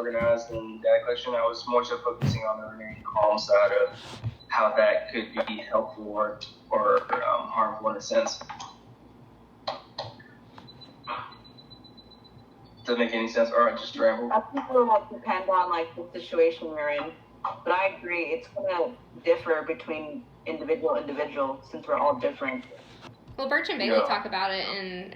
organized in that question. I was more so focusing on the remaining calm side of how that could be helpful or harmful in a sense. Does that make any sense? Or just ramble? I think it will depend on like the situation you're in. But I agree, it's gonna differ between individual since we're all different. Well, Birch and Bailey talk about it and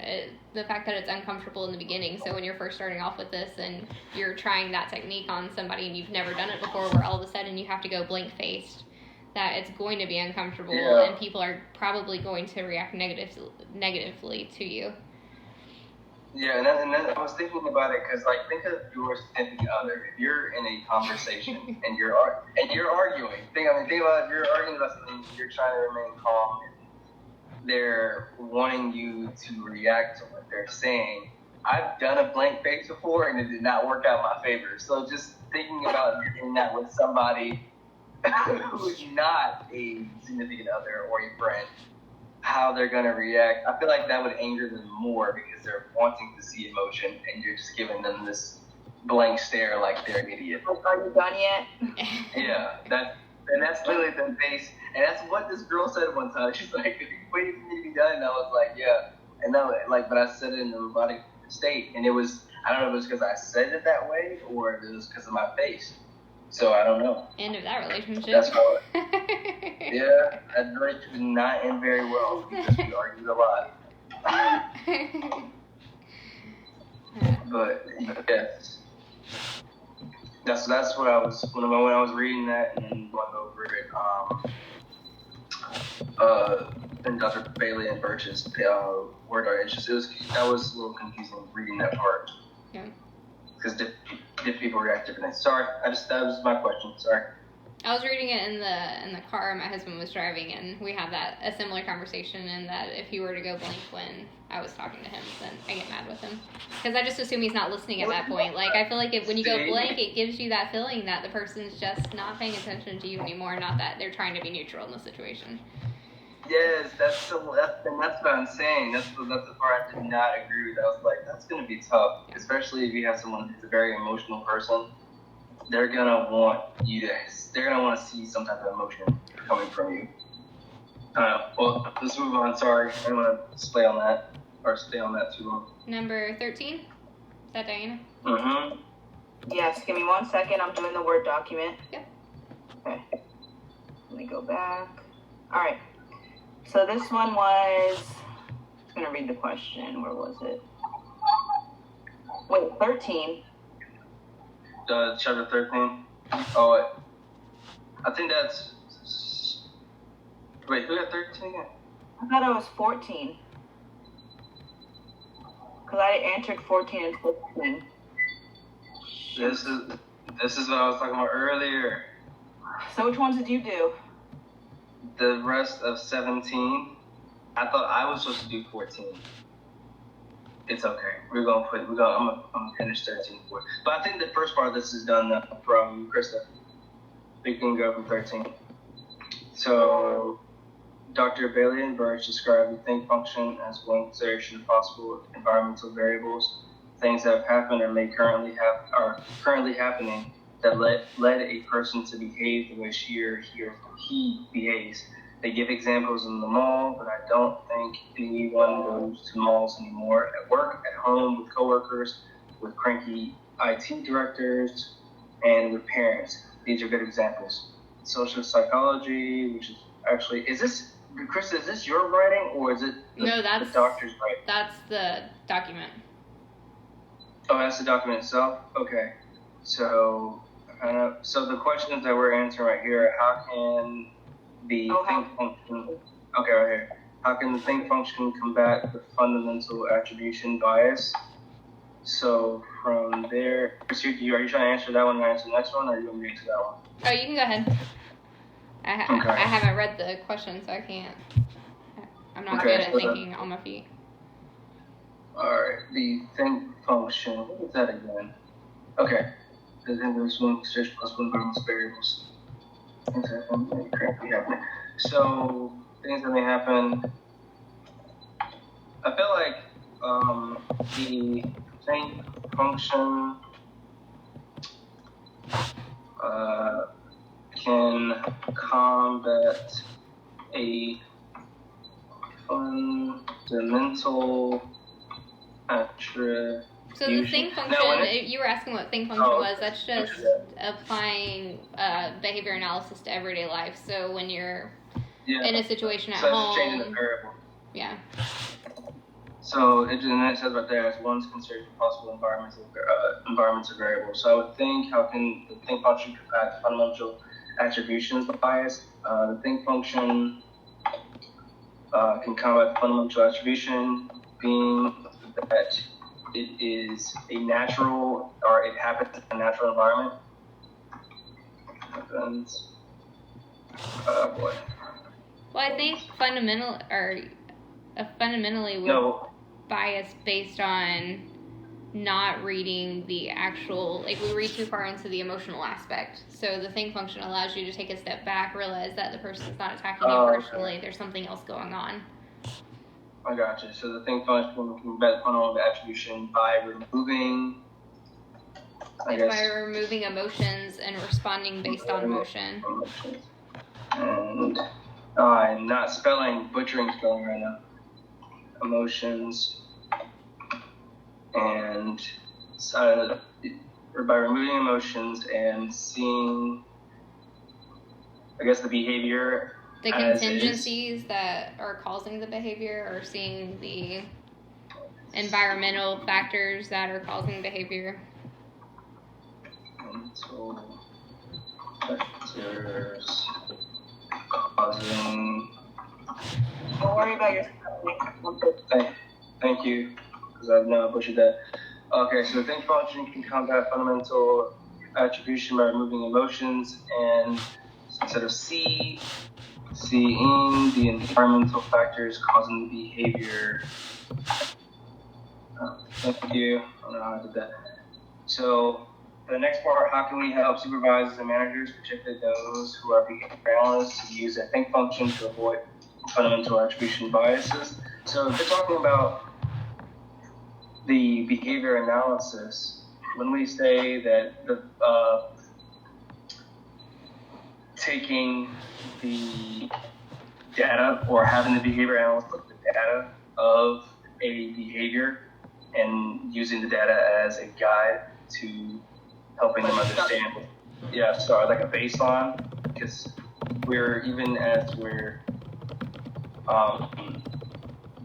the fact that it's uncomfortable in the beginning. So when you're first starting off with this and you're trying that technique on somebody and you've never done it before, where all of a sudden you have to go blank-faced, that it's going to be uncomfortable and people are probably going to react negatively to you. Yeah, and then I was thinking about it because, like, think of your significant other. If you're in a conversation and you're arguing, think about it. If you're arguing about something, you're trying to remain calm. They're wanting you to react to what they're saying. I've done a blank face before, and it did not work out in my favor. So just thinking about doing that with somebody who's not a significant other or a friend, how they're going to react, I feel like that would anger them more because they're wanting to see emotion, and you're just giving them this blank stare like they're an idiot. Are you done yet? Yeah, that's literally the base. And that's what this girl said one time. She's like, "Are you waiting for me to be done?" And I was like, "Yeah." And then, like, but I said it in a robotic state, and it was, I don't know if it was because I said it that way or if it was because of my face. So I don't know. End of that relationship. That's how. Yeah, that relationship did not end very well because we argued a lot. But yes. That's what I was when I was reading that and going over it. And Dr. Bailey and Birch's word art interest. That was a little confusing reading that part. Yeah. Because different people react differently. Sorry, that was my question. Sorry. I was reading it in the car my husband was driving, and we had a similar conversation. And that if he were to go blank when I was talking to him, then I get mad with him because I just assume he's not listening at that point. Like I feel like when you go blank, it gives you that feeling that the person's just not paying attention to you anymore, not that they're trying to be neutral in the situation. Yes, that's what I'm saying. That's the part I did not agree with. I was like, that's gonna be tough, especially if you have someone who's a very emotional person. They're gonna want to see some type of emotion coming from you. Well, let's move on. Sorry, I don't want to stay on that too long. Number 13. Is that Diana? Mm-hmm. Yes. Give me 1 second. I'm doing the Word document. Yep. Okay. Let me go back. All right. So this one was. I'm gonna read the question. Where was it? Wait, 13. Chapter 13. Oh, I think that's. Wait, who got 13 again? I thought it was 14. Because I answered 14 and 15. This is what I was talking about earlier. So which ones did you do? The rest of 17. I thought I was supposed to do 14. It's okay. I'm gonna finish 13 for it. But I think the first part of this is done from Krista. We can go from 13. So, Dr. Bailey and Birch described the think function as one consideration of possible environmental variables, things that have happened or may are currently happening that led a person to behave the way she or he behaves. They give examples in the mall, but I don't think anyone goes to malls anymore. At work, at home, with coworkers, with cranky IT directors, and with parents. These are good examples. Social psychology, which is actually, Krista, is this your writing or is it the doctor's writing? That's the document. Oh, that's the document itself? Okay. So the questions that we're answering right here are how can the think function, okay, right here. How can the think function combat the fundamental attribution bias? So from there, are you trying to answer that one and answer the next one, or are you going to answer that one? Oh, you can go ahead. I haven't read the question, so I can't. I'm not good at thinking on my feet. Alright, the think function. What is that again? Okay. The English one considers possible environmental variables. Things that currently happening. So, things that may happen. I feel like the think function can combat a fundamental attribution. So the think function, you were asking what think function was. That's just applying behavior analysis to everyday life. So when you're in a situation at home. So changing the variable. Yeah. So it says right there, as one's considered possible environments or variables. So I would think, how can the think function combat fundamental attributions bias? The think function can combat fundamental attribution, being that it is a natural, or it happens in a natural environment. Oh boy. Well, I think fundamentally we're biased based on not reading the actual, like we read too far into the emotional aspect. So the think function allows you to take a step back, realize that the person's not attacking you personally. Okay. There's something else going on. I gotcha. So the think function can combat fundamental attribution by removing, by removing emotions and responding based on emotion. And I'm not butchering spelling right now. Emotions and by removing emotions and seeing, I guess, the behavior. The contingencies that are causing the behavior, or seeing the environmental factors that are causing behavior. Mental factors causing. Don't worry about your spelling. Thank you, because I've now butchered that. Okay, so the think function can combat fundamental attribution by removing emotions, and instead of seeing the environmental factors causing the behavior. Thank you. I don't know how I did that. So the next part, how can we help supervisors and managers, particularly those who are behavior analysts, to use a think function to avoid fundamental attribution biases? So if we're talking about the behavior analysis, when we say that the taking the data, or having the behavior analyst look at the data of a behavior and using the data as a guide to helping them understand, like a baseline, because as we're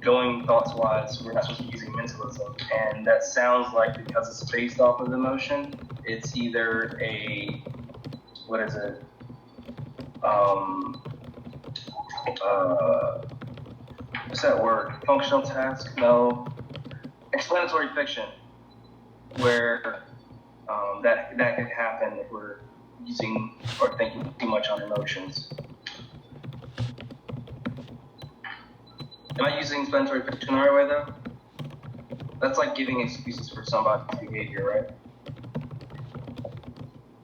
going thoughts-wise, we're not supposed to be using mentalism, and that sounds like, because it's based off of emotion, it's either what's that word? Functional task? No. Explanatory fiction, where that could happen if we're using or thinking too much on emotions. Am I using explanatory fiction the right way, though? That's like giving excuses for somebody's behavior, right?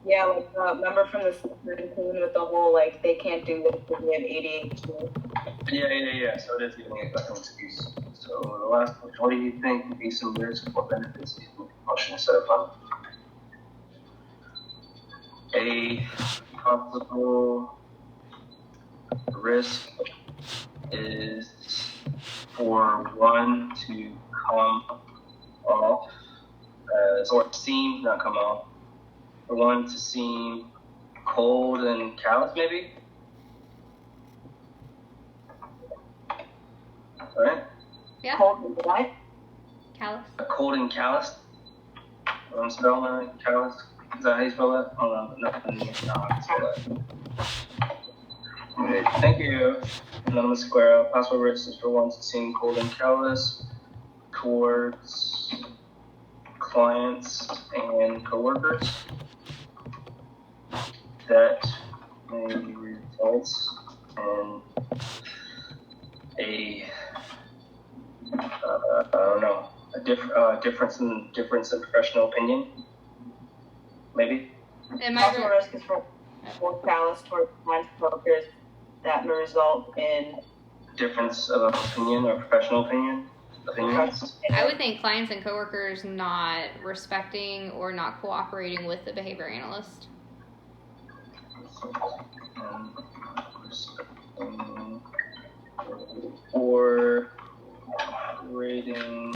Yeah, like remember from the second with the whole, like, they can't do this because they have ADHD. Yeah. So it is giving it like an excuse. So the last question, what do you think would be some risks or benefits of using compulsion instead of fun? A possible risk is for one to come off or seem, not come off, for one to seem cold and callous, maybe? Right? Yeah. Cold and what? Callous. Cold and callous. I'm spelling that, callous. Is that how you spell that? Oh, no, I can spell that. Okay, thank you. Anonymous Square. Possible risk is for one to seem cold and callous towards clients and coworkers. That may result in a difference in professional opinion. Maybe. Possible risk is for more callous towards clients and coworkers. That may result in difference of opinion or professional opinions. I would think clients and coworkers not respecting or not cooperating with the behavior analyst. Or rating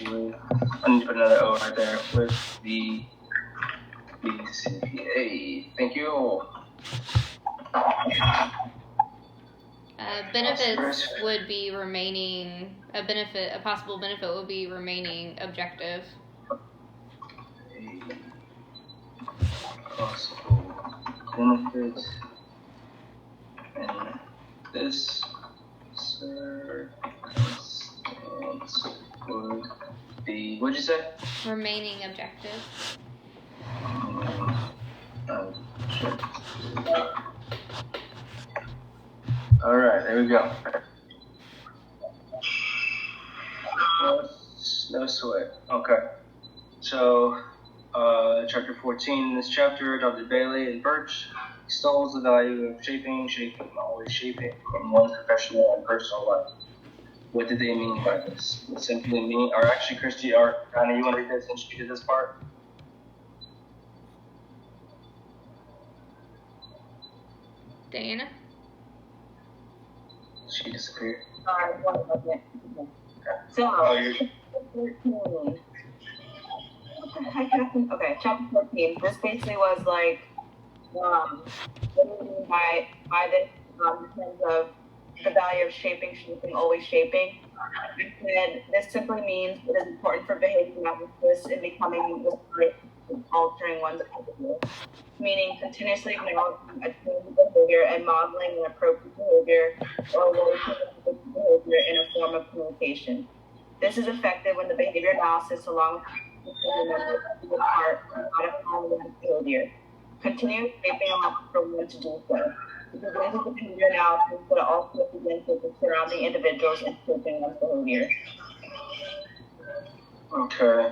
with, I need to put another O right there, with the BCPA. Thank you. Benefits would be remaining, a possible benefit would be remaining objective. A possible benefit. And this circumstance would be, what'd you say? Remaining objective. Sure. All right, there we go. No sweat. Okay. So, chapter 14. In this chapter, Dr. Bailey and Birch extols the value of shaping, always shaping in one's professional and personal life. What did they mean by this? It simply mean, or actually, Christy, or Anna, you want to read this since you did this part? Diana? She disappeared. Sorry, one second. So, Oh, you're... 14. What the heck happened? Okay, chapter 14. This basically was like, what do we mean by this in terms of the value of shaping, always shaping? And this simply means it is important for behavior analysis in becoming altering one's behavior, meaning continuously acknowledging a change of behavior and modeling an appropriate behavior or way to behavior in a form of communication. This is effective when the behavior analysis, along with the part of modifying one's behavior. Continuous shaping allows for one to do so. Because this is the behavior analysis, but also begins with the surrounding individuals and shaping one's behavior. Okay.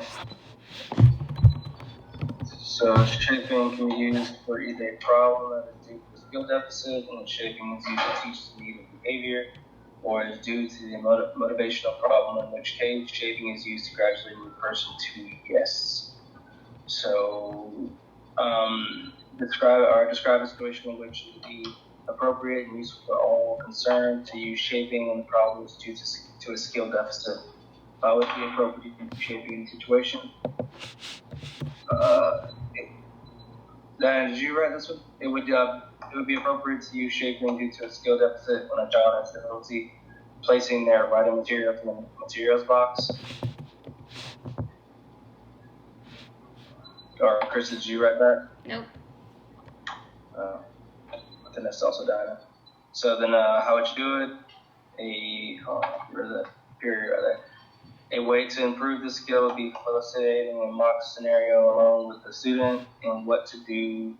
So shaping can be used for either a problem that is due to a skill deficit, and shaping is used to teach the need of behavior, or is due to the motivational problem, in which case shaping is used to gradually move a person to yes. So describe a situation in which it would be appropriate and useful for all concerned to use shaping when the problem is due to a skill deficit. Would be appropriate to use shaping in the situation. Dan, did you write this one? It would be appropriate to use shaping due to a skill deficit when a child has difficulty placing their writing material in the materials box. Or Chris, did you write that? Nope. I think that's also Diana. So then, how would you do it? Where's that period right there? A way to improve the skill would be facilitating a mock scenario along with the student and what to do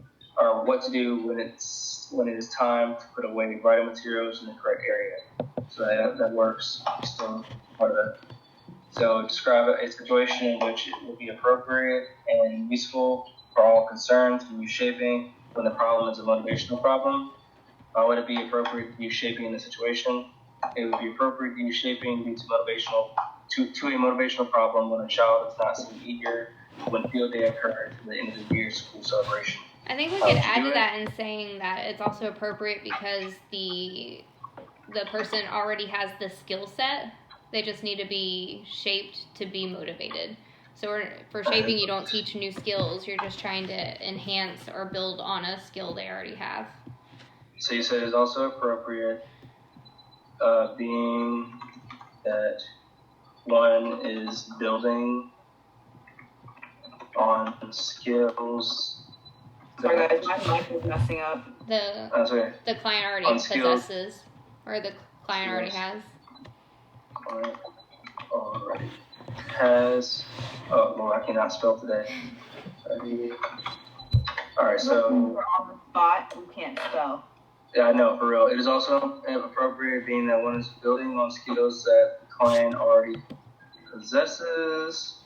when it is time to put away writing materials in the correct area. So that works. Still part of it. So describe a situation in which it would be appropriate and useful for all concerned to use shaping when the problem is a motivational problem. Would it be appropriate to use shaping in the situation? It would be appropriate to use shaping due to a motivational problem when a child does not seem eager when field day occurs at the end of the year's school celebration. I think we could add to that in saying that it's also appropriate because the person already has the skill set. They just need to be shaped to be motivated. So for shaping, you don't teach new skills. You're just trying to enhance or build on a skill they already have. So you said it's also appropriate, being that one is building on skills. Sorry guys, my mic is messing up. The client already possesses, or the client already has. Client already has. Oh, well, I cannot spell today. All right, so we're on the spot. We can't spell. Yeah, I know, for real. It is also appropriate being that one is building on skills that the client already possesses.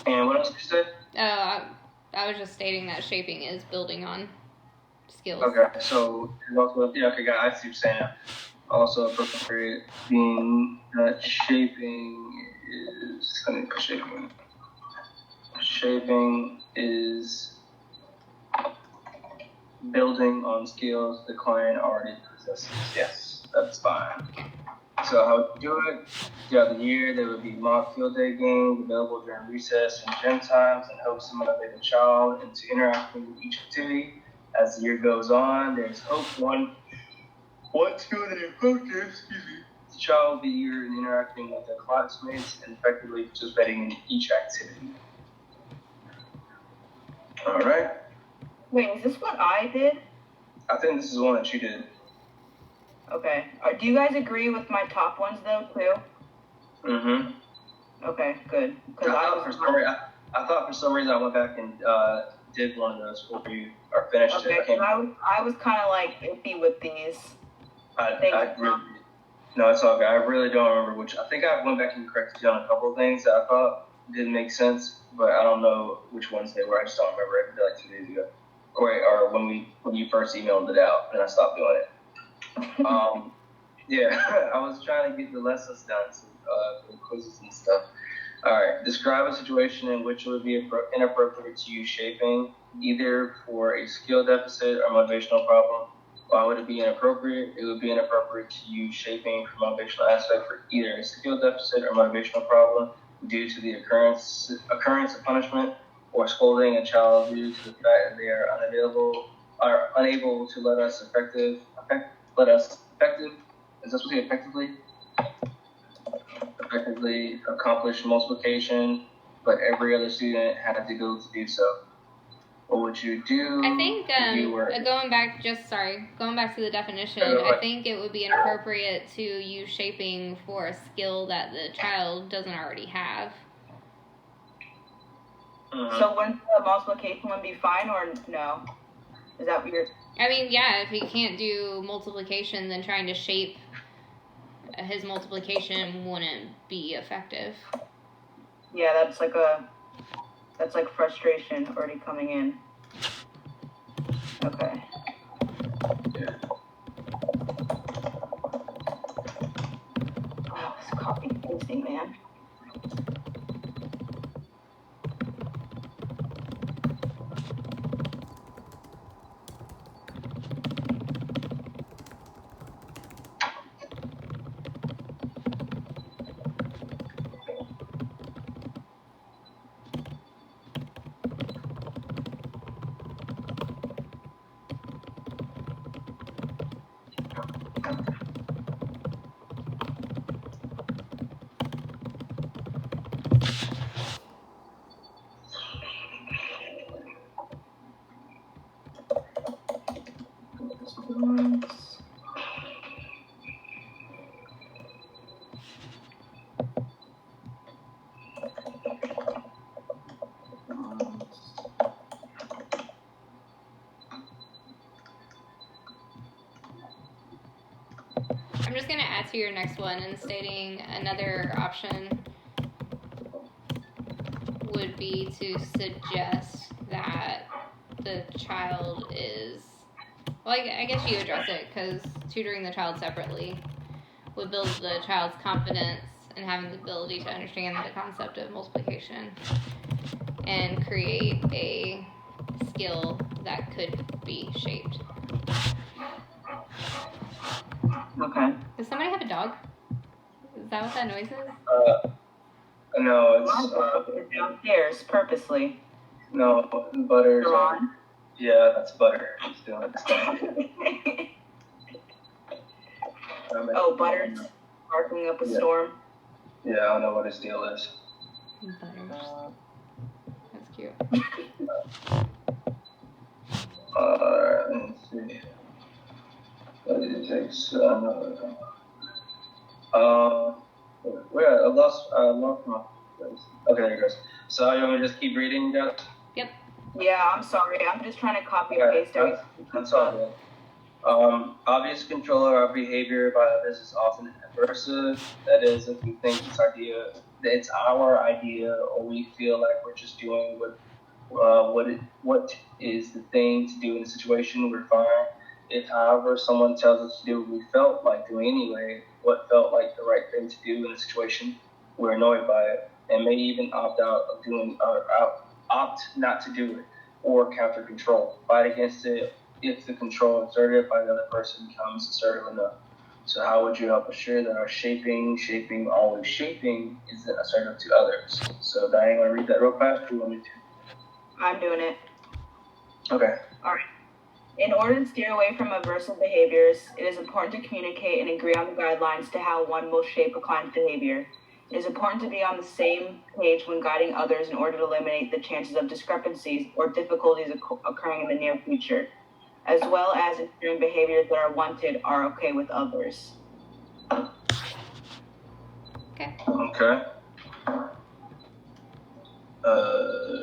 And what else did you say? I was just stating that shaping is building on skills. Okay, so also, I see what you're saying now. Also appropriate being that shaping is, shaping is building on skills the client already possesses. Yes, that's fine. So how would you do it? Throughout the year, there would be mock field day games available during recess and gym times and hopes to motivate the child into interacting with each activity. As the year goes on, there's hope one skill they focus, the child will be eager in interacting with their classmates and effectively participating in each activity. All right. Wait, is this what I did? I think this is one that you did. Okay. Do you guys agree with my top ones though too? Mm-hmm. Okay, good. I thought for some reason I went back and did one of those for you or finished okay, it. I was kind of like iffy with these. No, it's all good. I really don't remember which. I think I went back and corrected you on a couple of things that I thought didn't make sense, but I don't know which ones they were. I just don't remember. It did like 2 days ago, or when you first emailed it out, and I stopped doing it. Yeah, I was trying to get the lessons done for the quizzes and stuff. All right, describe a situation in which it would be inappropriate to use shaping, either for a skill deficit or motivational problem. Why would it be inappropriate? It would be inappropriate to use shaping for motivational aspect for either a skill deficit or motivational problem due to the occurrence of punishment or scolding a child due to the fact that they are unable to let us effective. Is that supposed to be effectively accomplish multiplication, but every other student had to go to do so? What would you do? I think going back to the definition, I think it would be inappropriate to use shaping for a skill that the child doesn't already have. So wouldn't the multiplication one be fine or no? Is that weird? I mean, yeah, if he can't do multiplication, then trying to shape his multiplication wouldn't be effective. Yeah, that's like frustration already coming in. Okay. Yeah. Oh, it's copy pasting, man. I'm just going to add to your next one and stating another option would be to suggest that the child is, well, I guess you address it because tutoring the child separately would build the child's confidence and having the ability to understand the concept of multiplication and create a skill that could be shaped. Okay. Does somebody have a dog? Is that what that noise is? No, It's downstairs purposely. No, Butter's on. Yeah, that's Butter. He's doing it this time. Oh, Butter's sparkling up a storm. Yeah, I don't know what his deal is. Butters. That's cute. Let's see. What did it take? Where I lost my place. Okay, there it goes. So you want me to just keep reading, guys? Yep. Yeah, I'm sorry. I'm just trying to copy and paste everything. That's all good. Obvious control of our behavior by others is often aversive. That is, if we think it's our idea, or we feel like we're just doing what is the thing to do in a situation, we're fine. If, however, someone tells us to do what we felt like doing anyway, what felt like the right thing to do in a situation, we're annoyed by it and may even opt not to do it, or counter control, fight against it if the control exerted by the other person becomes assertive enough. So how would you help assure that our always shaping, isn't assertive to others? So Diane, want to read that real fast? Or you want me to? I'm doing it. Okay. All right. In order to steer away from aversive behaviors, it is important to communicate and agree on the guidelines to how one will shape a client's behavior. It is important to be on the same page when guiding others in order to eliminate the chances of discrepancies or difficulties occurring in the near future, as well as ensuring behaviors that are wanted are okay with others. Okay. Okay.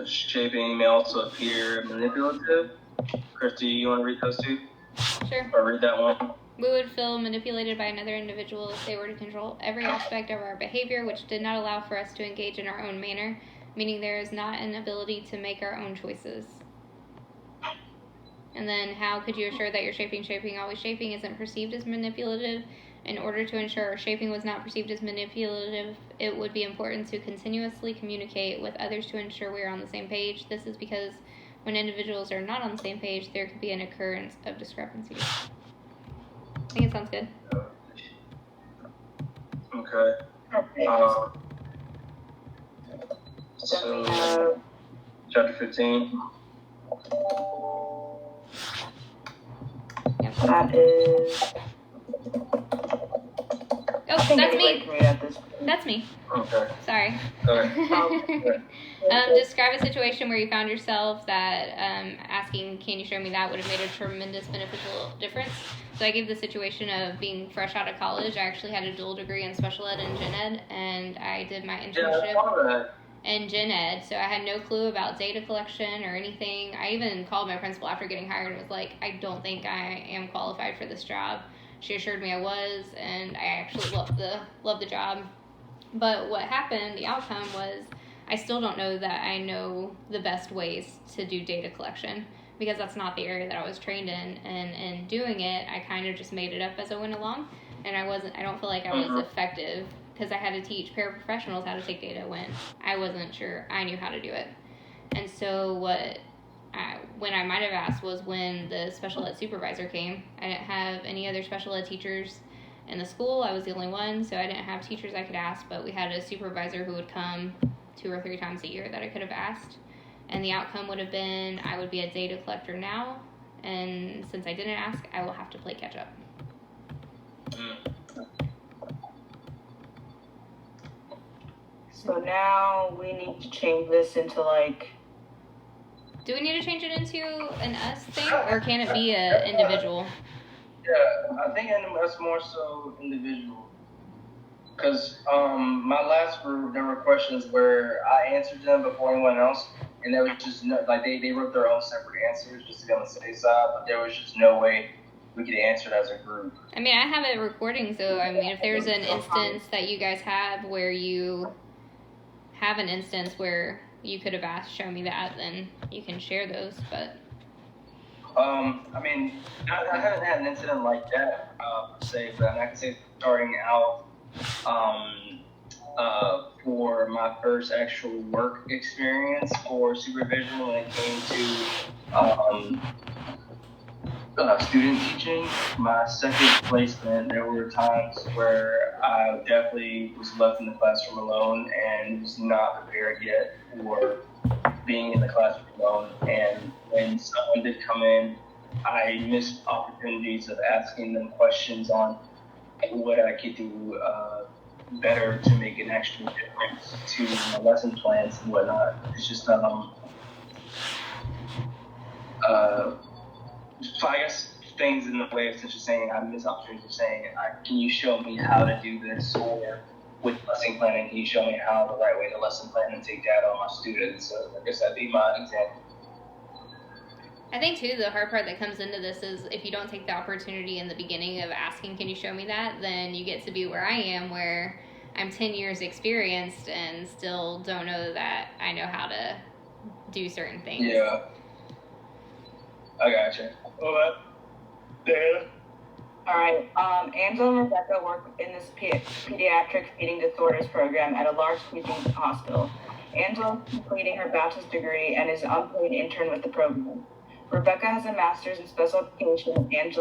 Shaping may also appear manipulative. Christy, you want to read those two? Sure. Or read that one? We would feel manipulated by another individual if they were to control every aspect of our behavior, which did not allow for us to engage in our own manner, meaning there is not an ability to make our own choices. And then, how could you assure that your shaping, always shaping isn't perceived as manipulative? In order to ensure our shaping was not perceived as manipulative, it would be important to continuously communicate with others to ensure we are on the same page. This is because when individuals are not on the same page, there could be an occurrence of discrepancies. I think it sounds good. Okay. Perfect. So, chapter 15. Yep. That is. Oh, that's me. Me. That's me. Okay. Sorry. Okay. Describe a situation where you found yourself that asking, "Can you show me that?" would have made a tremendous beneficial difference. So I gave the situation of being fresh out of college. I actually had a dual degree in special ed and gen ed, and I did my internship in gen ed. So I had no clue about data collection or anything. I even called my principal after getting hired and was like, "I don't think I am qualified for this job." She assured me I was, and I actually loved the job. But what happened, the outcome was, I still don't know that I know the best ways to do data collection, because that's not the area that I was trained in. And in doing it, I kind of just made it up as I went along, and I don't feel like I was effective, because I had to teach paraprofessionals how to take data when I wasn't sure I knew how to do it. And so when I might have asked was when the special ed supervisor came. I didn't have any other special ed teachers in the school. I was the only one, so I didn't have teachers I could ask, but we had a supervisor who would come 2 or 3 times a year that I could have asked. And the outcome would have been I would be a data collector now, and since I didn't ask, I will have to play catch up. So now we need to change this into Do we need to change it into an us thing, or can it be an individual? Yeah, I think that's more so individual. Because my last group, there were questions where I answered them before anyone else, and there was just they wrote their own separate answers just to be on the safe side, but there was just no way we could answer it as a group. I mean, I have it recording, so I mean, if there's an instance that you guys have where you have an instance where you could have asked, show me that, then you can share those, but... I mean, I haven't had an incident like that, per se, but I can say starting out, for my first actual work experience for supervision when it came to student teaching, my second placement, there were times where I definitely was left in the classroom alone and was not prepared yet for being in the classroom alone. And when someone did come in, I missed opportunities of asking them questions on what I could do better to make an actual difference to my lesson plans and whatnot. It's just so I guess things in the way of essentially saying I miss opportunities of saying, can you show me how to do this? Or with lesson planning, can you show me how the right way to lesson plan and take data on my students? So I guess that'd be my example. I think too the hard part that comes into this is if you don't take the opportunity in the beginning of asking, can you show me that, then you get to be where I am, where I'm 10 years experienced and still don't know that I know how to do certain things. Yeah. I gotcha. All right. Dana? All right. Angela and Rebecca work in this pediatric feeding disorders program at a large teaching hospital. Angela is completing her bachelor's degree and is an unpaid intern with the program. Rebecca has a master's in special education and is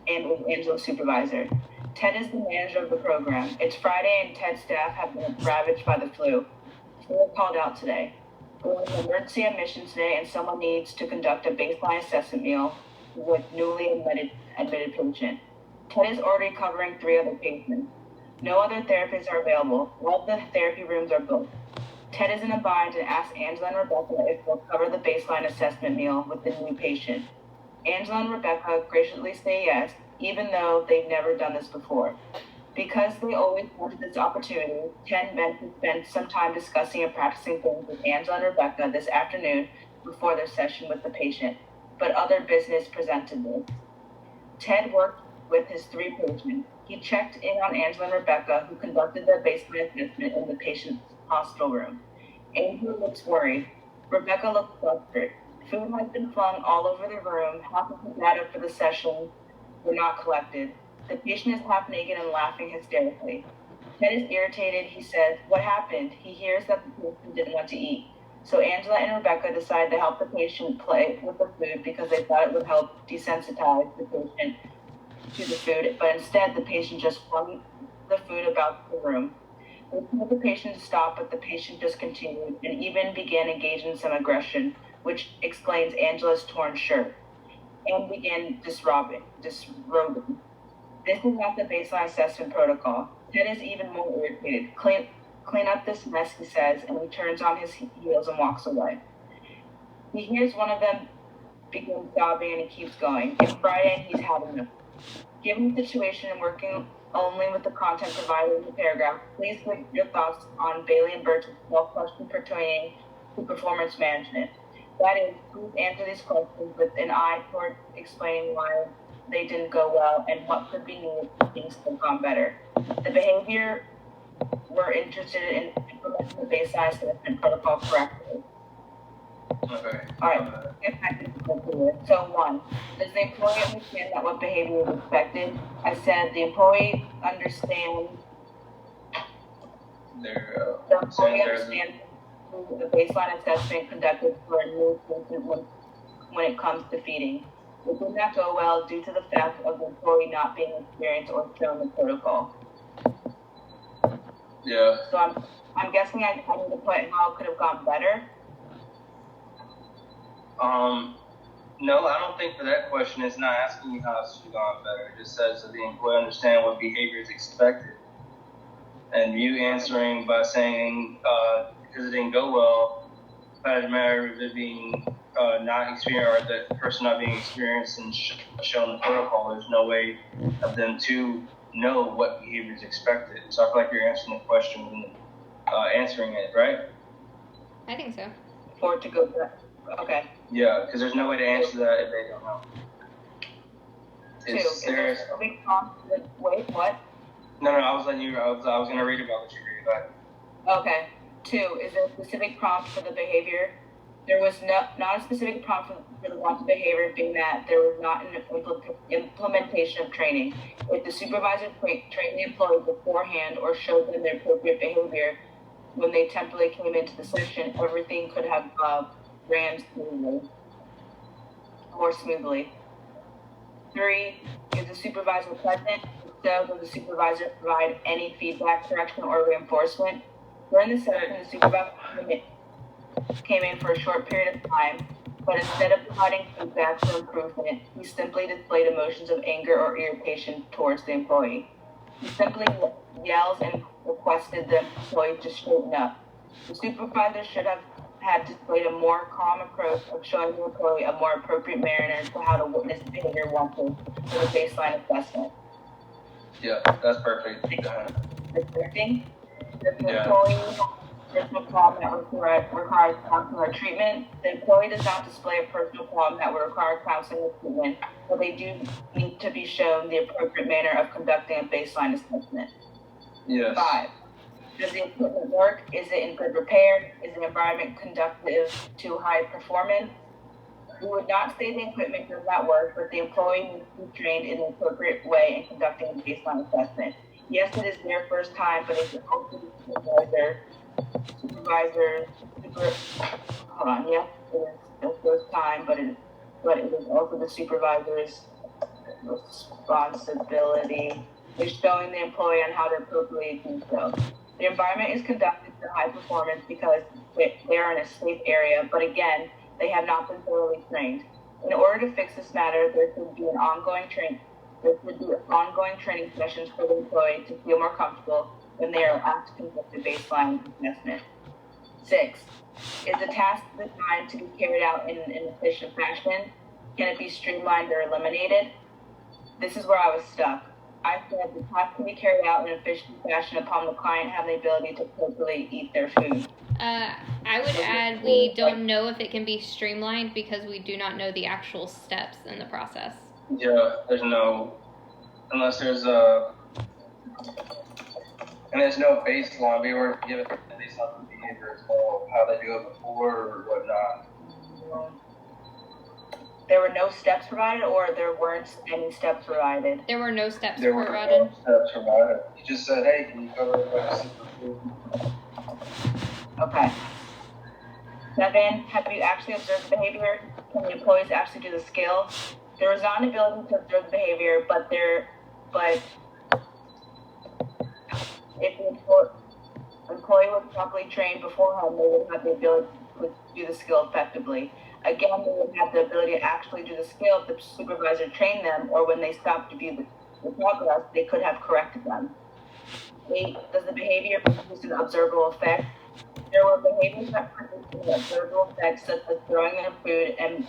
Angela's supervisor. Ted is the manager of the program. It's Friday and Ted's staff have been ravaged by the flu. So they're called out today. We're in emergency admission today and someone needs to conduct a baseline assessment meal with newly admitted patient. Ted is already covering 3 other patients. No other therapists are available. All the therapy rooms are booked. Ted is in a bind and asks Angela and Rebecca if they'll cover the baseline assessment meal with the new patient. Angela and Rebecca graciously say yes, even though they've never done this before. Because they always wanted this opportunity, Ted meant to spend some time discussing and practicing things with Angela and Rebecca this afternoon before their session with the patient, but other business presented this. Ted worked with his 3 patients. He checked in on Angela and Rebecca, who conducted their baseline assessment in the patient's hospital room. Angela looks worried. Rebecca looks flustered. Food has been flung all over the room. Half of the data for the session were not collected. The patient is half naked and laughing hysterically. Ted is irritated. He says, "What happened?" He hears that the patient didn't want to eat. So Angela and Rebecca decide to help the patient play with the food because they thought it would help desensitize the patient to the food, but instead the patient just flung the food about the room. They told the patient to stop, but the patient just continued and even began engaging in some aggression, which explains Angela's torn shirt, and began disrobing. This is not the baseline assessment protocol. Ted is even more irritated. Clean up this mess, he says, and he turns on his heels and walks away. He hears one of them begin sobbing and he keeps going. It's Friday and he's having enough. Given the situation and working only with the content provided in the paragraph, please give your thoughts on Bailey and Birch's 12 questions pertaining to performance management. That is, please answer these questions with an eye toward explaining why they didn't go well and what could be needed for things to have gone better. The behavior we're interested in implementing the baseline assessment protocol correctly. Okay. All right. So 1, does the employee understand that what behavior is expected? I said the employee understands. The employee understands the baseline assessment conducted for a new patient when it comes to feeding. It did not go well due to the fact of the employee not being experienced or shown the protocol. Yeah. So I'm guessing I need to put how it could have gone better. No, I don't think for that question it's not asking you how it should have gone better. It just says that the employee understand what behavior is expected. And you answering by saying, because it didn't go well, it doesn't matter if it being not experienced or the person not being experienced and shown the protocol, there's no way of them to know what behavior is expected. So I feel like you're answering the question and answering it, right? I think so. For it to go back. Okay. Yeah, because there's no way to answer that if they don't know. 2, is there a specific prompt? Wait, what? No, I was letting you. I was gonna read about what you read. Go ahead. Okay. 2, is there a specific prompt for the behavior? There was not a specific prompt for the wanted behavior, being that there was not an implementation of training. If the supervisor trained the employee beforehand or showed them their appropriate behavior when they temporarily came into the session, everything could have ran more smoothly. 3, is the supervisor present? If so, does the supervisor provide any feedback, correction, or reinforcement? During the session, the supervisor came in for a short period of time, but instead of providing feedback for improvement, he simply displayed emotions of anger or irritation towards the employee. He simply yells and requested the employee to straighten up. The supervisor should have had displayed a more calm approach of showing the employee a more appropriate manner for how to witness behavior wanted for the baseline assessment. Yeah, that's perfect. Respecting the employee. There's no problem that requires counseling or treatment. The employee does not display a personal problem that would require counseling or treatment, but they do need to be shown the appropriate manner of conducting a baseline assessment. Yes. 5, does the equipment work? Is it in good repair? Is the environment conducive to high performance? We would not say the equipment does not work, but the employee needs to be trained in the appropriate way in conducting a baseline assessment. Yes, it is their first time, but it's hopefully hold on, yes, it is their first time, but but it is also the supervisor's responsibility is showing the employee on how to appropriately do so. The environment is conducted for high performance because they are in a safe area, but again, they have not been thoroughly trained. In order to fix this matter, there should be ongoing training sessions for the employee to feel more comfortable when they are asked to conduct a baseline assessment. 6. Is the task designed to be carried out in an efficient fashion? Can it be streamlined or eliminated? This is where I was stuck. I said the task can be carried out in an efficient fashion upon the client having the ability to appropriately eat their food. I would add we don't know if it can be streamlined because we do not know the actual steps in the process. Yeah, there's no, unless there's and there's no baseline. We were given based on the behavior as well, how they do it before or whatnot. There were no steps provided, or there weren't any steps provided? There were no steps There provided. were no steps provided. You just said, hey, can you cover like superfood? Okay. 7, have you actually observed the behavior? Can the employees actually do the skill? There was not an ability to observe the behavior, but if the employee was properly trained beforehand, they would have the ability to do the skill effectively. Again, they would have the ability to actually do the skill if the supervisor trained them, or when they stopped to view the progress, they could have corrected them. 8, does the behavior produce an observable effect? There were behaviors that produced an observable effect, such as throwing their food and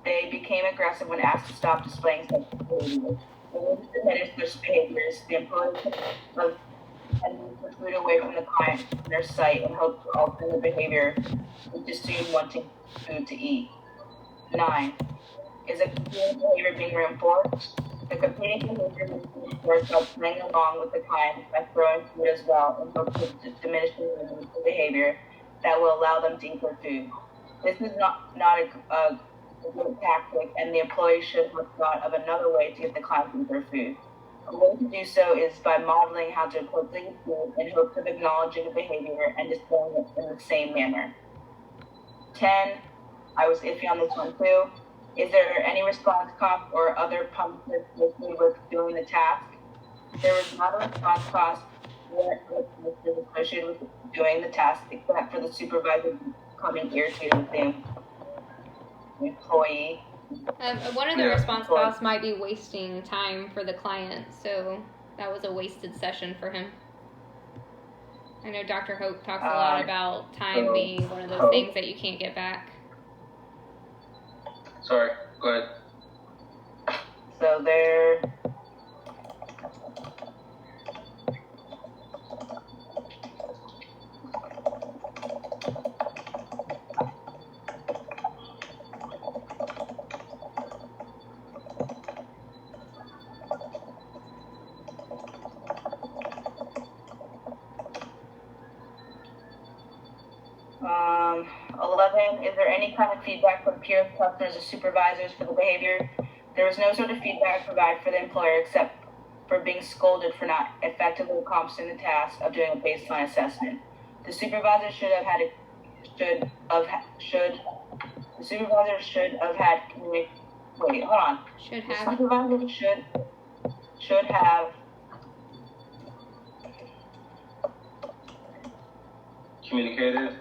they became aggressive when asked to stop displaying such behavior. In order to diminish such behaviors, the employees had moved the food away from the client from their sight and hoped to alter the behavior, which assumed wanting food to eat. 9, is a competing behavior being reinforced? The competing behavior is being reinforced by playing along with the client by throwing food as well in hopes of diminishing the behavior that will allow them to eat their food. This is not a good tactic, and the employee should have thought of another way to get the client to eat their food. A way to do so is by modeling how to appropriately eat food in hopes of acknowledging the behavior and displaying it in the same manner. 10, I was iffy on this one too. Is there any response cost or other punishment associated with doing the task? There was not a response cost associated with doing the task, except for the supervisor becoming irritated with the employee. One of the response costs might be wasting time for the client, so that was a wasted session for him. I know Dr. Hope talks a lot about time being one of those things that you can't get back. Sorry, go ahead. So there. Um, 11, is there any kind of feedback from peers, customers, or supervisors for the behavior? There was no sort of feedback provided for the employer except for being scolded for not effectively accomplishing the task of doing a baseline assessment. The supervisor should have had Communicated.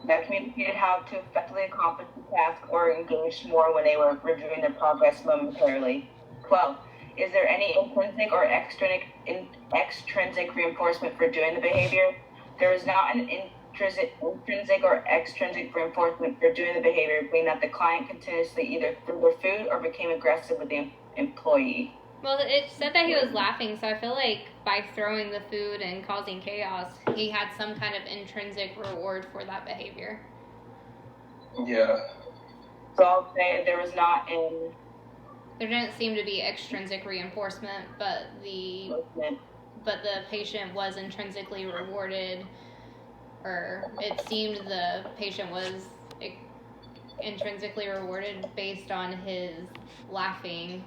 That communicated how to effectively accomplish the task or engaged more when they were reviewing their progress momentarily. 12. Is there any intrinsic or extrinsic reinforcement for doing the behavior? There is not an intrinsic or extrinsic reinforcement for doing the behavior, being that the client continuously either threw their food or became aggressive with the employee. Well, it said that he was laughing, so I feel like by throwing the food and causing chaos, he had some kind of intrinsic reward for that behavior. Yeah. So I'll say there was not in... There didn't seem to be extrinsic reinforcement, but the patient was intrinsically rewarded, or it seemed the patient was intrinsically rewarded based on his laughing.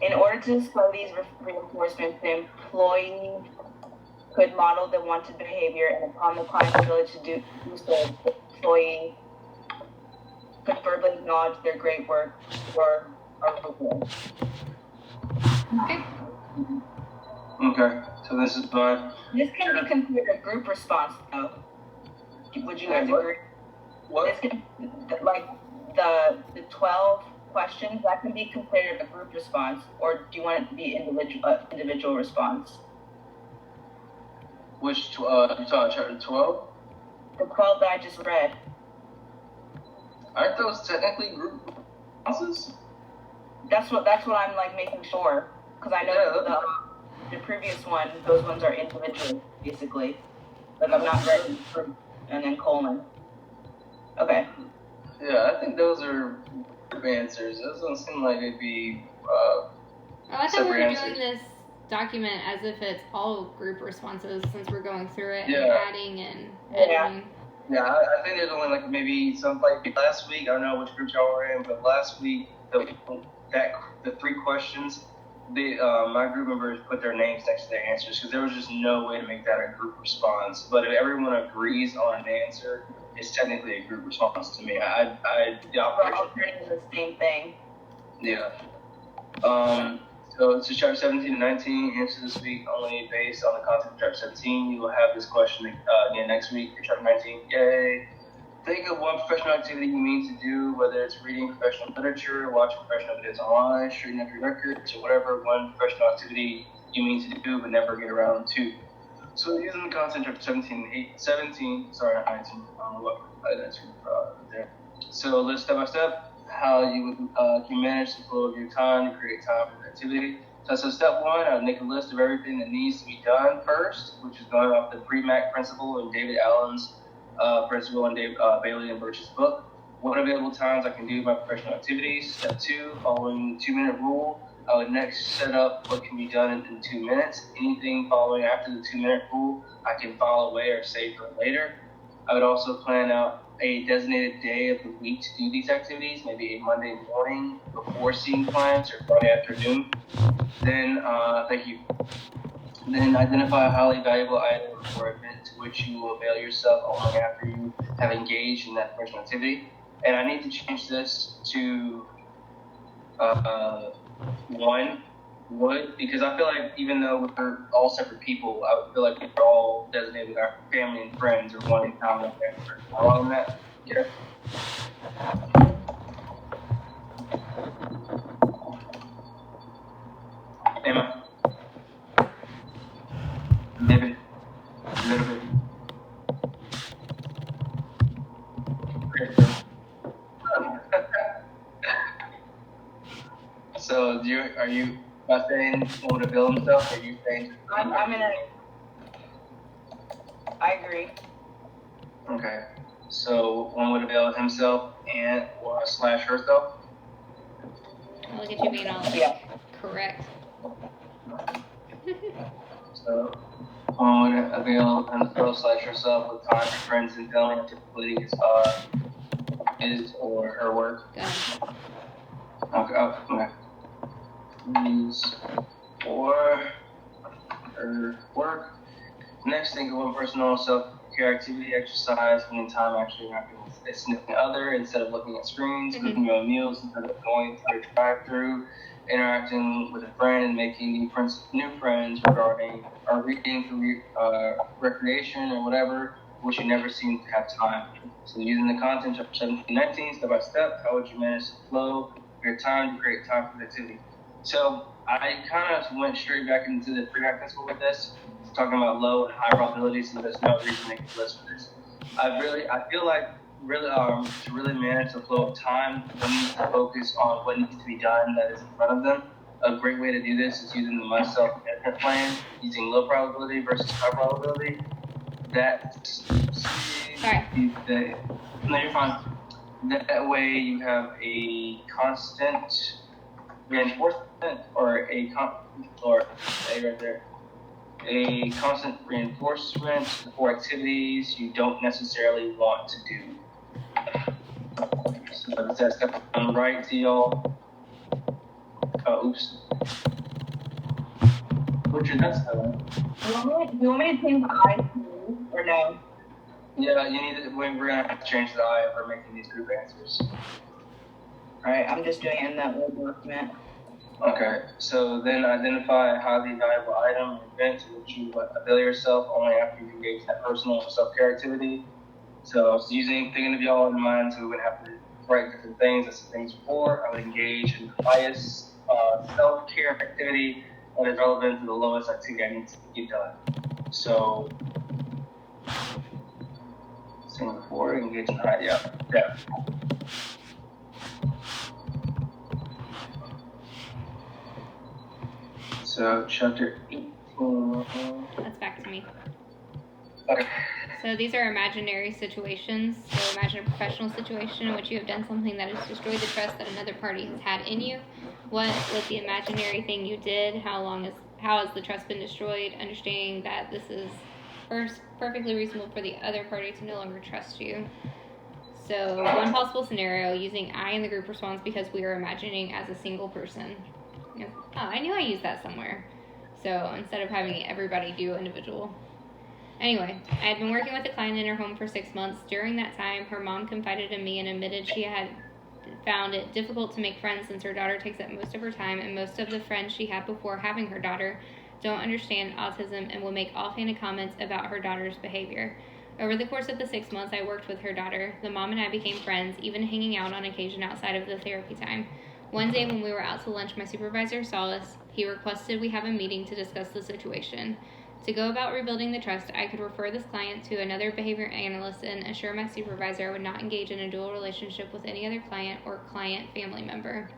In order to display these reinforcements, the employee could model the wanted behavior, and upon the client's ability to do so, the employee could verbally acknowledge their great work or reward. Okay. Okay, so this is fine. This can be considered a group response, though. Would you guys agree? What? This can, like the 12 questions, that can be considered a group response, or do you want it to be individual response? Which, you talking chapter 12? The 12 that I just read. Aren't those technically group responses? That's what I'm like making sure, because I know the previous one, those ones are individual, basically. Like I'm not ready for, and then colon. Okay. Yeah, I think those are group answers. Those don't seem like it'd be I thought we were answers. doing this document as if it's all group responses since we're going through it and Yeah. adding and editing. Yeah, I think there's only like maybe some like last week. I don't know which group y'all were in, but last week the 3 questions, my group members put their names next to their answers because there was just no way to make that a group response. But if everyone agrees on an answer, it's technically a group response to me. We're all turning the same thing. Yeah. So it's chapter 17 and 19. Answer this week only based on the content of chapter 17. You will have this question again next week for chapter 19. Yay! Think of one professional activity you mean to do, whether it's reading professional literature, watching professional videos online, straighten up your records, or whatever one professional activity you mean to do but never get around to. So using the content of chapter 17, sorry, not 19. I don't know what that's there. So let's step by step how you can manage the flow of your time to create time for the activity. So step 1, I'll make a list of everything that needs to be done first, which is going off the Premack principle and David Allen's principle and Bailey and Birch's book. What available times I can do my professional activities. Step 2, following the 2-minute rule, I would next set up what can be done in 2 minutes. Anything following after the 2-minute rule, I can file away or save for later. I would also plan out a designated day of the week to do these activities, maybe a Monday morning before seeing clients or Friday afternoon. Then, thank you. Then identify a highly valuable item or event to which you will avail yourself only after you have engaged in that professional activity. And I need to change this to 1 would, because I feel like even though we're all separate people, I would feel like we're all designated with our family and friends or one in common family. Along with that, yeah. Emma, maybe a little bit. So, are you about saying someone to build himself, or are you saying? I agree. Okay. So one would avail himself and or / herself. Look at you being all correct. So one would avail himself / herself with time for friends and family, typically his or her work. Okay. His or her work. Next, think of one personal self-care activity, exercise, spending time actually interacting with a significant other instead of looking at screens, cooking your own meals instead of going through a drive-through, interacting with a friend and making new friends regarding or reading for recreation or whatever, which you never seem to have time. So using the content of 17-19, step by step, how would you manage the flow of your time to create time for the activity? So I kind of went straight back into the Premack principle with this, talking about low and high probabilities, so there's no reason to make a list for this. I feel like to really manage the flow of time, we need to focus on what needs to be done that is in front of them. A great way to do this is using the myself management plan, using low probability versus high probability. No, you're fine. That way you have a constant reinforcement a constant reinforcement for activities you don't necessarily want to do. So does that step sound right to y'all? Oh, oops. Richard, that's Do you want me to change the I to you, or no? Yeah, you need to. We're gonna have to change the I if we're making these group answers. Alright, I'm just doing it in that Word document. Okay, so then identify a highly valuable item or event to which you avail yourself only after you engage in that personal self-care activity. So I was thinking of y'all in mind, so we would have to write different things. That's the things before. I would engage in the highest self-care activity that is relevant to the lowest activity I need to get done. So, same before, engage in the high, yeah. So, chapter 18. That's back to me. Okay. So these are imaginary situations. So imagine a professional situation in which you have done something that has destroyed the trust that another party has had in you. What was the imaginary thing you did? How has the trust been destroyed? Understanding that this is first perfectly reasonable for the other party to no longer trust you. So one possible scenario, using I in the group response because we are imagining as a single person. Oh, I knew I used that somewhere. So instead of having everybody do individual. Anyway, I had been working with a client in her home for 6 months. During that time, her mom confided in me and admitted she had found it difficult to make friends since her daughter takes up most of her time, and most of the friends she had before having her daughter don't understand autism and will make offhanded comments about her daughter's behavior. Over the course of the 6 months I worked with her daughter, the mom and I became friends, even hanging out on occasion outside of the therapy time. One day when we were out to lunch, my supervisor saw us. He requested we have a meeting to discuss the situation. To go about rebuilding the trust, I could refer this client to another behavior analyst and assure my supervisor I would not engage in a dual relationship with any other client or client family member.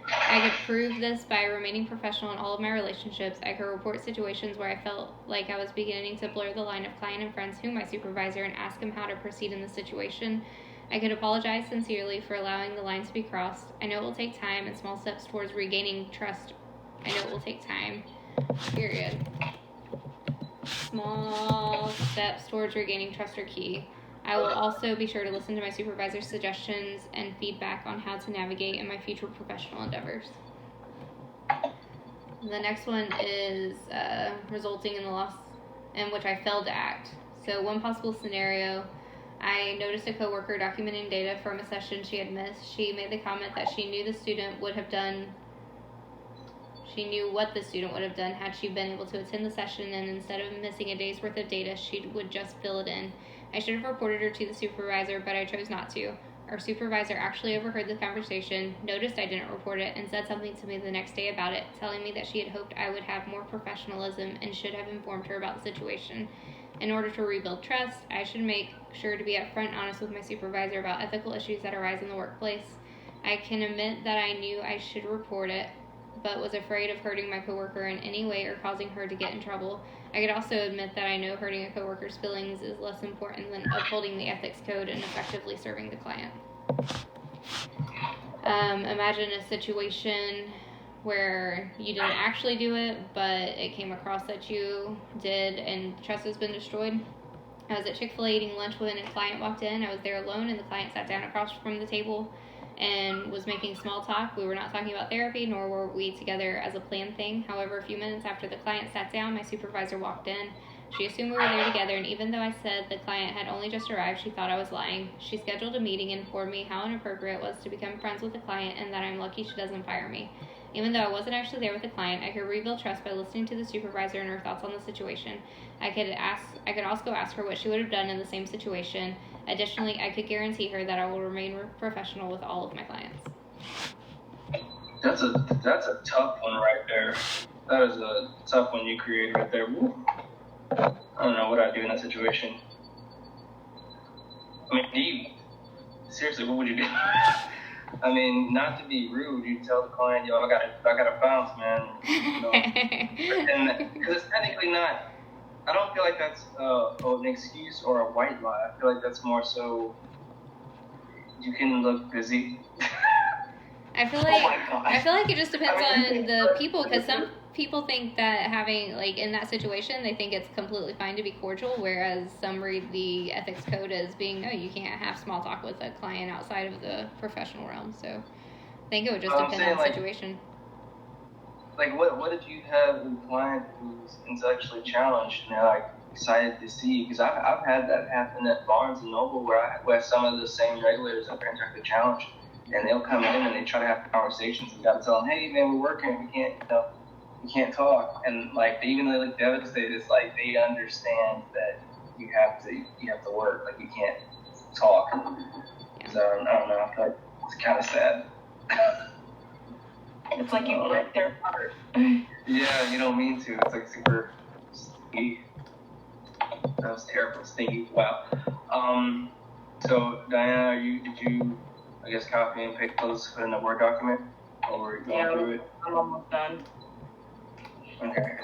I could prove this by remaining professional in all of my relationships. I could report situations where I felt like I was beginning to blur the line of client and friends to my supervisor and ask him how to proceed in the situation. I could apologize sincerely for allowing the line to be crossed. I know it will take time and small steps towards regaining trust. I know it will take time. Period. Small steps towards regaining trust are key. I will also be sure to listen to my supervisor's suggestions and feedback on how to navigate in my future professional endeavors. The next one is resulting in the loss in which I failed to act. So one possible scenario, I noticed a coworker documenting data from a session she had missed. She made the comment that she knew the student would have done She knew what the student would have done had she been able to attend the session, and instead of missing a day's worth of data, she would just fill it in. I should have reported her to the supervisor, but I chose not to. Our supervisor actually overheard the conversation, noticed I didn't report it, and said something to me the next day about it, telling me that she had hoped I would have more professionalism and should have informed her about the situation. In order to rebuild trust, I should make sure to be upfront and honest with my supervisor about ethical issues that arise in the workplace. I can admit that I knew I should report it, but was afraid of hurting my coworker in any way or causing her to get in trouble. I could also admit that I know hurting a coworker's feelings is less important than upholding the ethics code and effectively serving the client. Imagine a situation where you didn't actually do it, but it came across that you did and trust has been destroyed. I was at Chick-fil-A eating lunch when a client walked in. I was there alone, and the client sat down across from the table and was making small talk. We were not talking about therapy, nor were we together as a planned thing. However, a few minutes after the client sat down, my supervisor walked in. She assumed we were there together, and even though I said the client had only just arrived, she thought I was lying. She scheduled a meeting and informed me how inappropriate it was to become friends with the client and that I'm lucky she doesn't fire me. Even though I wasn't actually there with the client, I could rebuild trust by listening to the supervisor and her thoughts on the situation. I could also ask her what she would have done in the same situation. Additionally, I could guarantee her that I will remain professional with all of my clients. That's a tough one right there. That is a tough one you created right there. Woo. I don't know what I'd do in that situation. I mean, seriously, what would you do? I mean, not to be rude, you tell the client, yo, I gotta bounce, man. You know? Because it's technically not. I don't feel like that's an excuse or a white lie. I feel like that's more so you can look busy. I feel like it just depends on the people, because some people think that having, like, in that situation, they think it's completely fine to be cordial, whereas some read the ethics code as being, no, you can't have small talk with a client outside of the professional realm. So I think it would just depend on the situation. like what if you have a client who's intellectually challenged and they're like excited to see you? Because I've had that happen at Barnes and Noble where some of the same regulators that are intellectually challenged, and they'll come in and they try to have conversations. You got to tell them, hey man, we're working, we can't talk, and like even though they look devastated, it's like they understand that you have to work, like you can't talk. So I don't know, I feel like it's kind of sad. It's like you break their heart. Yeah, you don't mean to. It's like super stinky. That was terrible, stinky. Wow. So Diana, did you I guess copy and paste those in a Word document, or were you going through it? I'm almost done. Okay.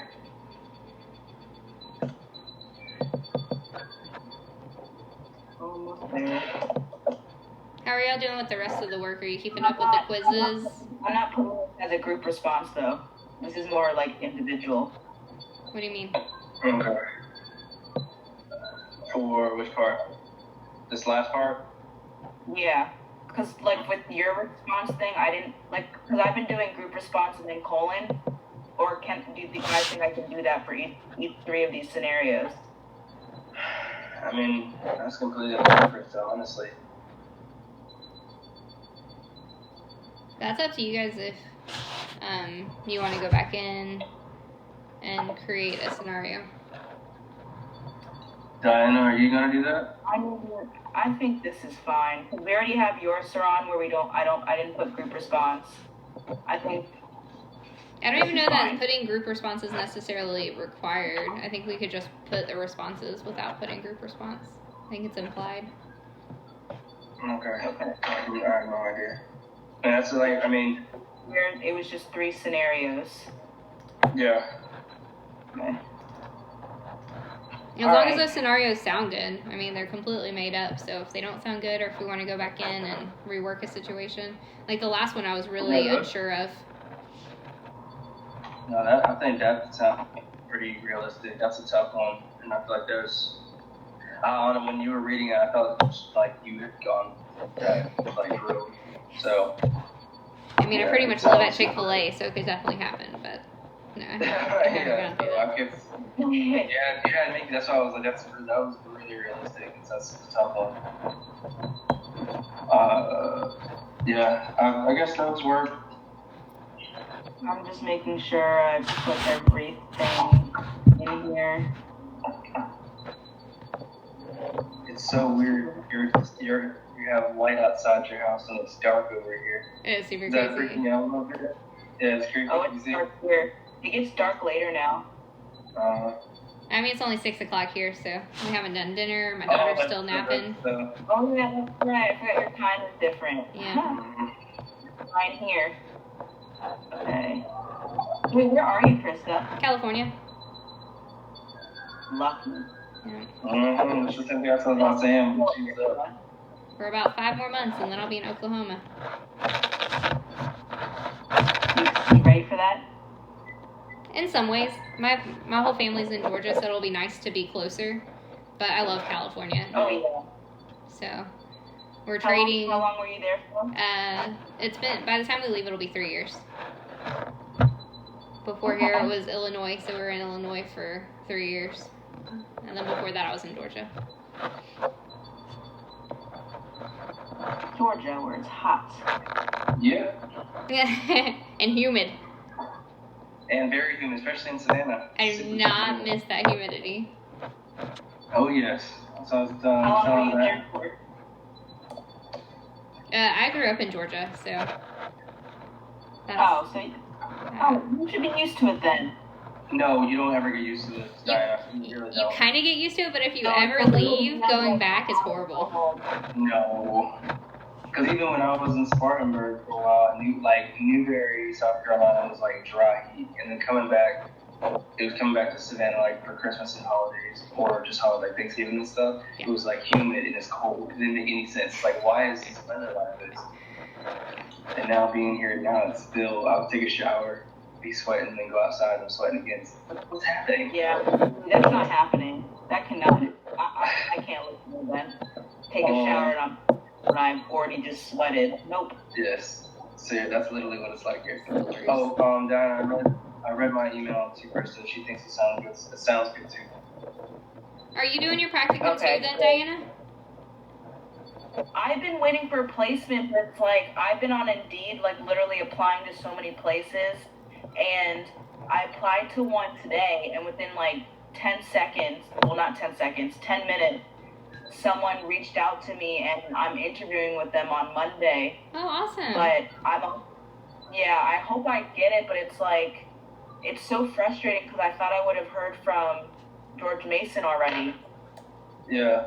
Almost there. How are y'all doing with the rest of the work? Are you keeping up with the quizzes? I'm not putting it as a group response though. This is more like individual. What do you mean? Okay. For which part? This last part? Yeah, because like with your response thing, I didn't like because I've been doing group response and then colon. Or do you guys think I can do that for each 3 of these scenarios? I mean, that's completely different, so honestly. That's up to you guys if you want to go back in and create a scenario. Diana, are you gonna do that? I think this is fine. We already have yours, Saran, where I didn't put group response. I don't even know that putting group response is necessarily required. I think we could just put the responses without putting group response. I think it's implied. Okay. I have no idea. And that's like, I mean... It was just 3 scenarios. Yeah. Okay. As long as those scenarios sound good. I mean, they're completely made up, so if they don't sound good, or if we want to go back in and rework a situation. Like the last one I was really unsure of. No, I think that sounds pretty realistic. That's a tough one, and I feel like I don't know, when you were reading it, I felt like you had gone that like road. So. I mean, I pretty much live at Chick-fil-A, so it could definitely happen, but no. I think that's why I was like, that was really realistic. That's a tough one. I guess those work. I'm just making sure I put everything in here. It's so weird. You have light outside your house and it's dark over here. It's super Is crazy. That freaking you out a little bit? Yeah, it's creepy. Oh, it's dark here. It gets dark later now. I mean, it's only 6 o'clock here, so we haven't done dinner. My daughter's still napping. Oh, yeah, that's right. I forgot your time is different. Yeah. Right here. Okay. Wait, where are you, Krista? California. Lucky. Yeah. She's thinking that's what I'm saying. For about 5 more months, and then I'll be in Oklahoma. You ready for that? In some ways. My whole family's in Georgia, so it'll be nice to be closer. But I love California. Oh, yeah. So, we're trading. How long were you there for? It's been, by the time we leave, it'll be 3 years. Before here, it was Illinois, so we were in Illinois for 3 years. And then before that, I was in Georgia. Georgia, where it's hot. Yeah. And humid. And very humid, especially in Savannah. I do not miss that humidity. Oh, yes. So I was How long were you there for? I grew up in Georgia, so. You should be used to it then. No, you don't ever get used to this. You kind of get used to it, but if you ever leave, going back is horrible. No. Because even when I was in Spartanburg for a while, Newberry, South Carolina was like dry heat. And then coming back to Savannah like for Christmas and holidays, or just like Thanksgiving and stuff. Yeah. It was like humid and it's cold. It didn't make any sense. Like, why is this weather like this? And now being here now, it's still, I'll take a shower, be sweating, and then go outside and I'm sweating again. What's happening? Yeah, that's not happening. That cannot. I can't listen to that. Take a shower and I've already just sweated. Nope. Yes. So yeah, that's literally what it's like here. Hilarious. Oh, Diana, I read my email to Krista. She thinks it sounds good. It sounds good too. Are you doing your practicum Okay. too then, Diana? I've been waiting for placement, but it's like I've been on Indeed, like literally applying to so many places, and I applied to one today, and within like 10 seconds, well, not 10 seconds, 10 minutes, someone reached out to me, and I'm interviewing with them on Monday. Oh, awesome. But I hope I get it, but it's like, it's so frustrating because I thought I would have heard from George Mason already. Yeah.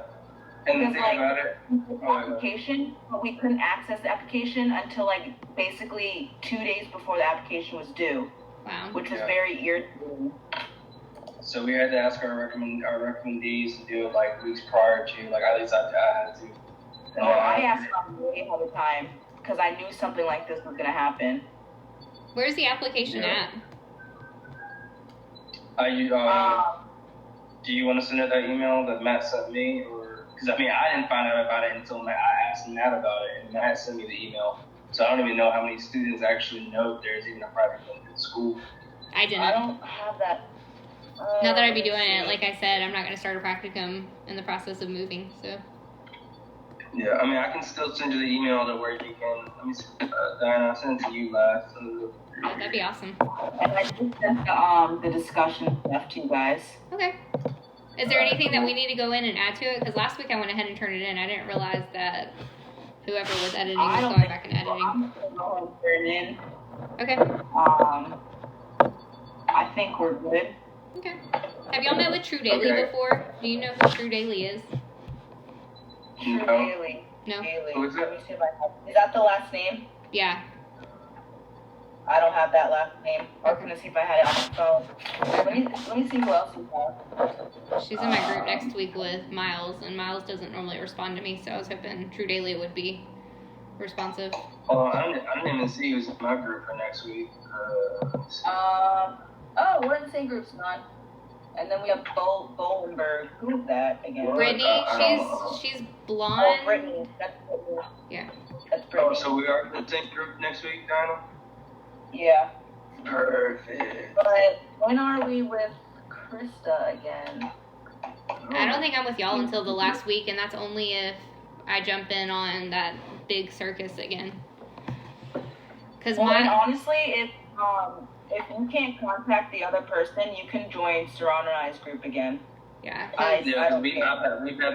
And the Because, thing like, about it, the application, but we couldn't access the application until like basically 2 days before the application was due, Wow. which was Yeah. very irritating. so we had to ask our recommendees to do it like weeks prior to, like at least I had to. And Oh, I asked them way ahead of time because I knew something like this was gonna happen. Where's the application Yeah. at? Do you want to send her that email that Matt sent me, or because I didn't find out about it until I asked Matt about it, and Matt sent me the email. So I don't even know how many students actually know there's even a private in school. I didn't. I don't have that. Not that I'd be doing it. Like I said, I'm not going to start a practicum in the process of moving, so. Yeah, I can still send you the email to where you can. Let me see, Diana, I sent it to you last. Oh, that'd be awesome. And I just sent the discussion stuff to you guys. Okay. Is there anything that we need to go in and add to it? Because last week I went ahead and turned it in. I didn't realize that whoever was editing was going back and editing. I'm gonna go and turn it in. Okay. I think we're good. Okay. Have y'all met with True Daily Okay. before? Do you know who True Daily is? True No. Daily. No? Daily. Who is it? Let me see if I have. Is that the last name? Yeah. I don't have that last name. I was gonna see if I had it on my phone. Let me see who else we have. She's in my group next week with Miles, and Miles doesn't normally respond to me, so I was hoping True Daily would be responsive. Oh, I didn't even see who's in my group for next week. Oh, we're in the same group, Son. And then we have Bolenberg. Who is that again? What? Brittany, I don't know. she's Oh, blonde. Brittany. That's Brittany. Yeah. That's Brittany. Oh, so we are in the same group next week, Diana? Yeah. Perfect. But when are we with Krista again? I don't think I'm with y'all until the last week, and that's only if I jump in on that big circus again. Cause Well, and honestly, if you can't contact the other person, you can join Serrano and I's group again. yeah. I we've had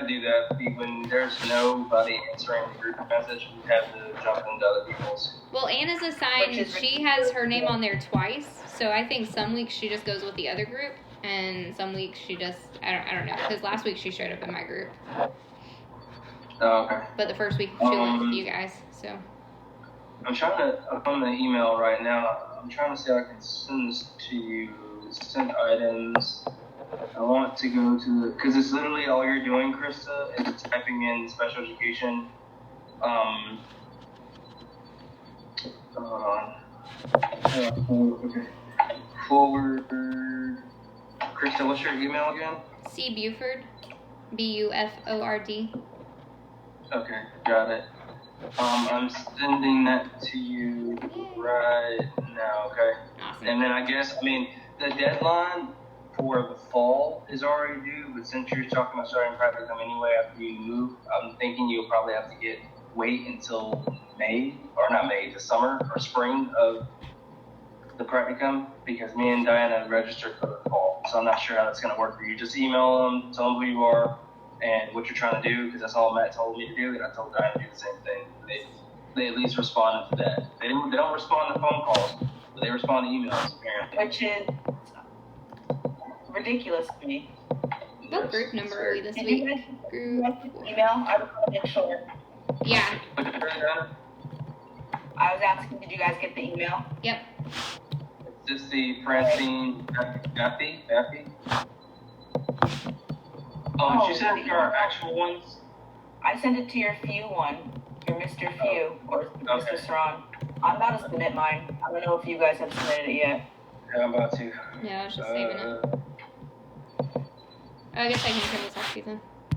to do that when there's nobody answering the group message. We've had to jump into other people's. Well, Anna's assigned. Which is She has her name on there twice, so I think some weeks she just goes with the other group, and some weeks she just I don't know. Because last week she showed up in my group, Oh, okay. but the first week she went with you guys. So I'm on the email right now. I'm trying to see how I can send this to you. Send items. I want to go to because it's literally all you're doing, Krista, is typing in special education. Hold on. Okay. Forward. Krista, what's your email again? C Buford, Buford. Okay, got it. I'm sending that to you right now, okay? Awesome. And then the deadline for the fall is already due, but since you're talking about starting practicum anyway after you move, I'm thinking you'll probably have to wait until the summer or spring of the practicum, because me and Diana registered for the fall. So I'm not sure how that's going to work for you. Just email them, tell them who you are, and what you're trying to do, because that's all Matt told me to do, and I told Diana to do the same thing. They at least responded to that. They don't respond to phone calls, but they respond to emails, apparently. Which is ridiculous to me. What group number are we this Did week? you guys Group get the email? I was going to make sure. Yeah. I was asking, did you guys get the email? Yep. Is this the Francine Baffy? Oh, did you send your actual ones? I sent it to your Few one, your Mr. Few, or Okay. Mr. Saran. I'm about to submit mine. I don't know if you guys have submitted it yet. Yeah, I'm about to. Yeah, I was just saving it. I guess I can turn this off to you then.